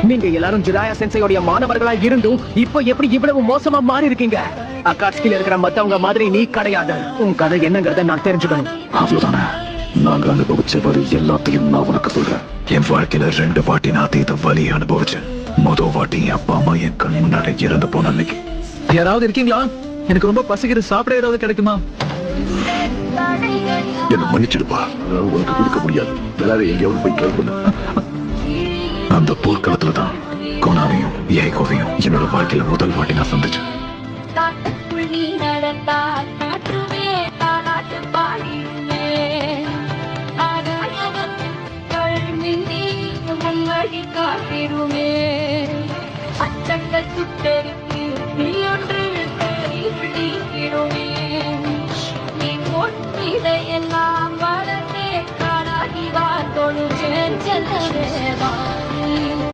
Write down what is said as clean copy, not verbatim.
நீங்க எல்லாரும் ஜிராயா சென்சையோட மாணவர்களா இருந்தும் இப்போ எப்படி இவ்வளவு மோசமா மாறி இருக்கீங்க? அகாட்ஸ்கில இருக்கிற மத்தவங்க மாதிரி நீ கிடையாது. உன் கதை என்னங்கறத நான் தெரிஞ்சுக்கணும். அவ்வளவுதானே? நாங்க அனுபவிச்ச வலி எல்லாத்தையும் நான் உனக்கு சொல்றேன். என் வாழ்க்கையில 2 வாட்டி நான் அதீத வலி அனுபவிச்சேன். முதல் வாட்டி என் அப்பா அம்மா என் கண் முன்னாடி இறந்து போன அன்னைக்கு. யாராவது இருக்கீங்களா? எனக்கு ரொம்ப பசிக்குது, சாப்பிட ஏதாவது கிடைக்குமா? என்ன மன்னிச்சிடுப்பா, உனக்கு கொடுக்க முடியாது. வேற எங்கேயாவது போய் ட்ரை பண்ணு. அந்த போர்க்களத்துலதான் கொனாவையும் ஏகோவையும் என்னோட வாழ்க்கையில முதல் வாட்டி நான் சந்திச்சேன். இதையெல்லாம் வளர்த்தே காடாகி வா தொழுவேன் செல்லவேதான்.